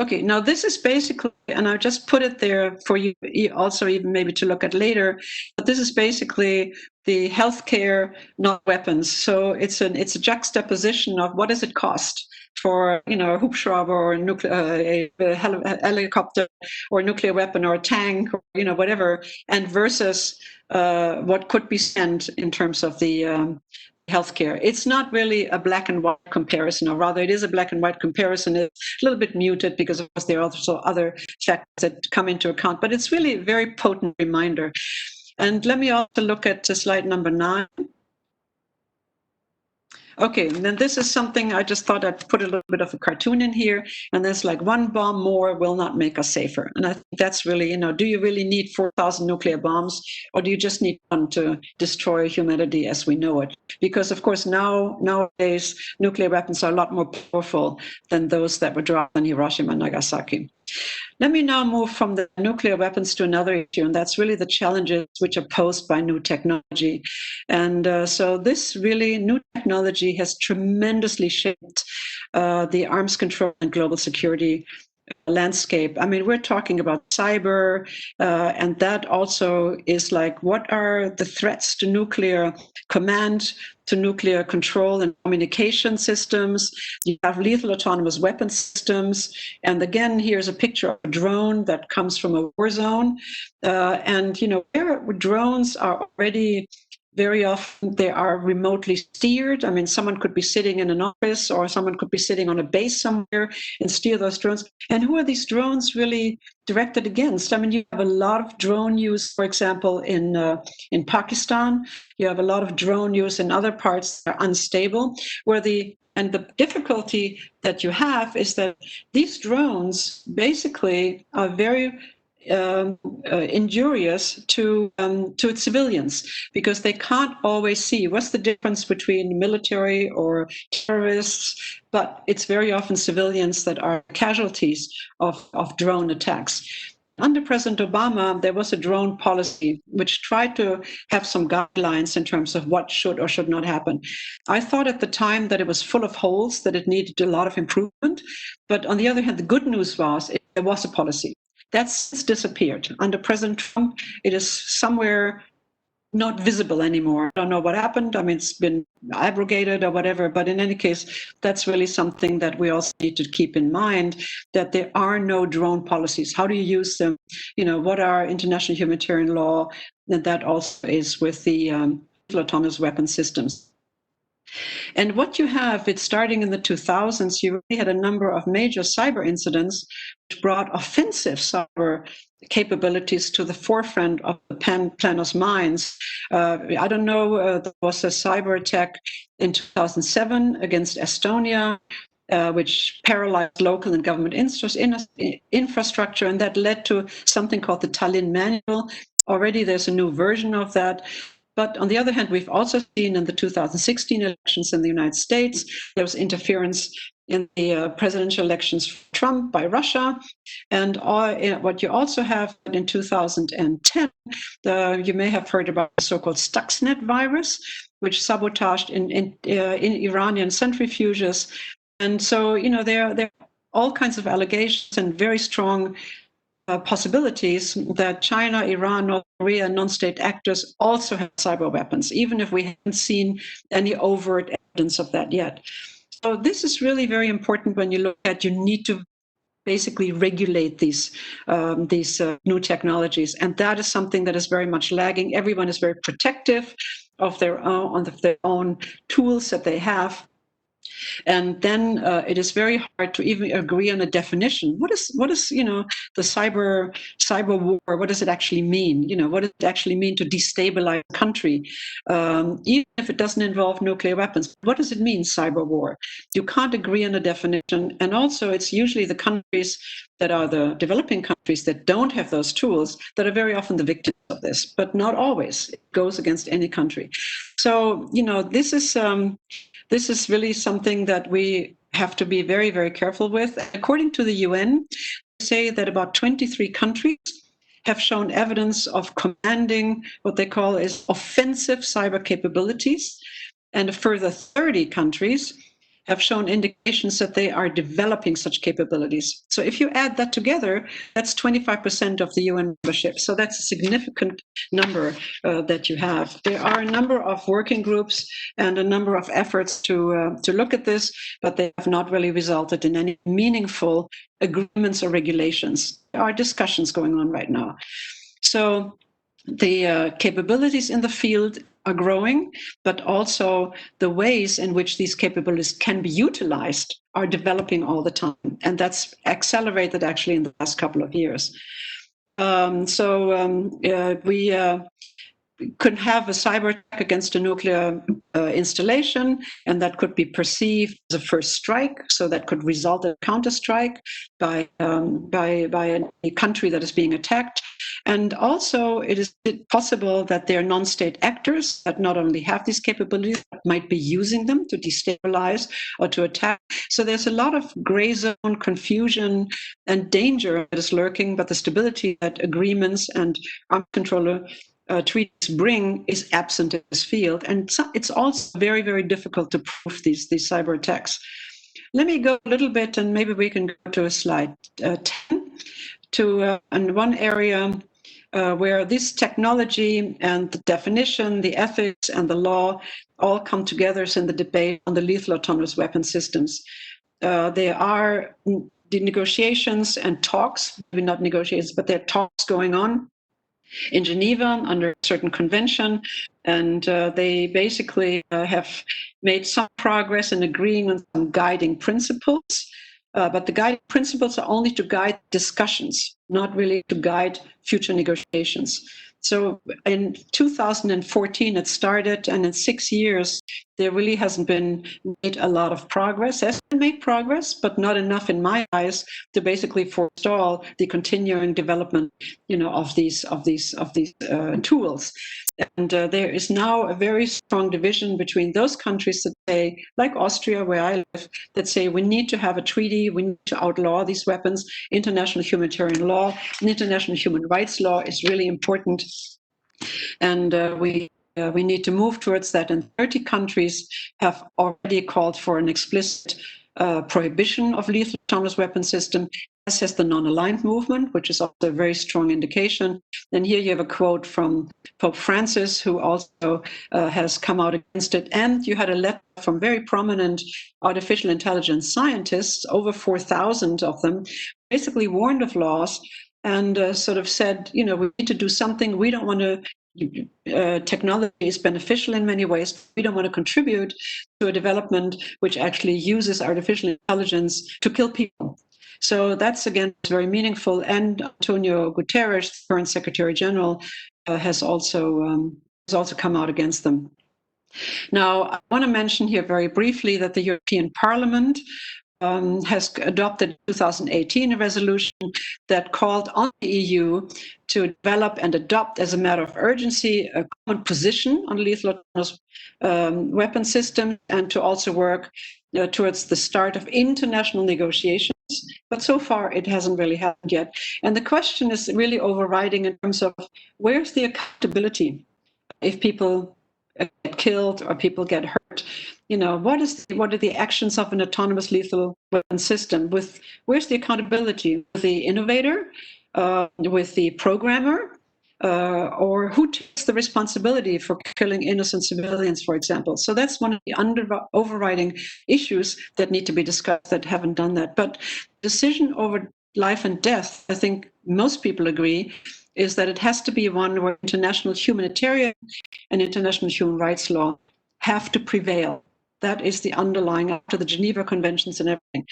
Okay, now this is basically, and I just put it there for you also even maybe to look at later, but this is basically the healthcare, not weapons. So it's a juxtaposition of what does it cost for, a Hubschrauber or a helicopter or a nuclear weapon or a tank or, whatever, and versus what could be spent in terms of the healthcare. It's not really a black and white comparison, or rather, it is a black and white comparison. It's a little bit muted because, of course, there are also other factors that come into account, but it's really a very potent reminder. And let me also look at slide number 9. Okay, and then this is something I just thought I'd put a little bit of a cartoon in here. And there's like one bomb more will not make us safer. And I think that's really, do you really need 4,000 nuclear bombs, or do you just need one to destroy humanity as we know it? Because, of course, nowadays, nuclear weapons are a lot more powerful than those that were dropped on Hiroshima and Nagasaki. Let me now move from the nuclear weapons to another issue, and that's really the challenges which are posed by new technology. And so this really new technology has tremendously shaped the arms control and global security landscape. I mean, we're talking about cyber, and that also is like, what are the threats to nuclear command, to nuclear control and communication systems? You have lethal autonomous weapon systems. And again, here's a picture of a drone that comes from a war zone. And, where drones are already very often they are remotely steered. I mean, someone could be sitting in an office or someone could be sitting on a base somewhere and steer those drones. And who are these drones really directed against? I mean, you have a lot of drone use, for example, in Pakistan. You have a lot of drone use in other parts that are unstable, and the difficulty that you have is that these drones basically are very injurious to its civilians, because they can't always see what's the difference between military or terrorists, but it's very often civilians that are casualties of drone attacks. Under President Obama, there was a drone policy which tried to have some guidelines in terms of what should or should not happen. I thought at the time that it was full of holes, that it needed a lot of improvement. But on the other hand, the good news was there was a policy. That's disappeared. Under President Trump, it is somewhere not visible anymore. I don't know what happened. I mean, it's been abrogated or whatever, but in any case, that's really something that we also need to keep in mind, that there are no drone policies. How do you use them? What are international humanitarian law? And that also is with the autonomous weapon systems. And what you have, it's starting in the 2000s, you really had a number of major cyber incidents which brought offensive cyber capabilities to the forefront of the planners' minds. I don't know, there was a cyber attack in 2007 against Estonia, which paralyzed local and government infrastructure, and that led to something called the Tallinn Manual. Already there's a new version of that. But on the other hand, we've also seen in the 2016 elections in the United States, there was interference in the presidential elections for Trump by Russia. And what you also have in 2010, you may have heard about the so-called Stuxnet virus, which sabotaged in Iranian centrifuges. And so, there are all kinds of allegations and very strong possibilities that China, Iran, North Korea, non-state actors also have cyber weapons, even if we haven't seen any overt evidence of that yet. So this is really very important when you look at, you need to basically regulate these new technologies. And that is something that is very much lagging. Everyone is very protective of their own tools that they have. And then it is very hard to even agree on a definition. What is the cyber war? What does it actually mean? What does it actually mean to destabilize a country, even if it doesn't involve nuclear weapons? What does it mean, cyber war? You can't agree on a definition. And also, it's usually the countries that are the developing countries that don't have those tools that are very often the victims of this, but not always. It goes against any country. So, this is really something that we have to be very, very careful with. According to the UN, they say that about 23 countries have shown evidence of commanding what they call is offensive cyber capabilities, and a further 30 countries have shown indications that they are developing such capabilities. So if you add that together, that's 25% of the UN membership. So that's a significant number that you have. There are a number of working groups and a number of efforts to look at this, but they have not really resulted in any meaningful agreements or regulations. There are discussions going on right now. So the capabilities in the field are growing, but also the ways in which these capabilities can be utilized are developing all the time. And that's accelerated actually in the last couple of years. We could have a cyber attack against a nuclear installation, and that could be perceived as a first strike. So that could result in a counterstrike by a country that is being attacked. And also, it is possible that there are non-state actors that not only have these capabilities, but might be using them to destabilize or to attack. So there's a lot of gray zone, confusion, and danger that is lurking, but the stability that agreements and arms control treaties bring is absent in this field. And it's also very, very difficult to prove these cyber attacks. Let me go a little bit, and maybe we can go to a slide 10, to one area where this technology and the definition, the ethics, and the law all come together in the debate on the lethal autonomous weapon systems. There are the negotiations and talks, maybe not negotiations, but there are talks going on in Geneva under a certain convention, and they basically have made some progress in agreeing on some guiding principles. But the guiding principles are only to guide discussions, not really to guide future negotiations. So in 2014 it started, and in 6 years there really hasn't been made a lot of progress. There's been made progress, but not enough in my eyes to basically forestall the continuing development, of these tools. And there is now a very strong division between those countries that say, like Austria, where I live, that say we need to have a treaty, we need to outlaw these weapons. International humanitarian law and international human rights law is really important. And we need to move towards that. And 30 countries have already called for an explicit prohibition of lethal autonomous weapon system, as has the non-aligned movement, which is also a very strong indication. And here you have a quote from Pope Francis, who also has come out against it. And you had a letter from very prominent artificial intelligence scientists, over 4,000 of them, basically warned of laws and sort of said, we need to do something. We don't want to. Technology is beneficial in many ways. We don't want to contribute to a development which actually uses artificial intelligence to kill people. So that's, again, very meaningful. And Antonio Guterres, the current Secretary General, has also come out against them. Now, I want to mention here very briefly that the European Parliament has adopted in 2018 a resolution that called on the EU to develop and adopt, as a matter of urgency, a common position on lethal autonomous weapon systems, and to also work towards the start of international negotiations. But so far, it hasn't really happened yet. And the question is really overriding in terms of where's the accountability if people get killed or people get hurt. What are the actions of an autonomous lethal weapon system? Where's the accountability? With the innovator, with the programmer, or who takes the responsibility for killing innocent civilians, for example? So that's one of the overriding issues that need to be discussed that haven't done that. But decision over life and death, I think most people agree, is that it has to be one where international humanitarian and international human rights law have to prevail. That is the underlying, after the Geneva Conventions and everything.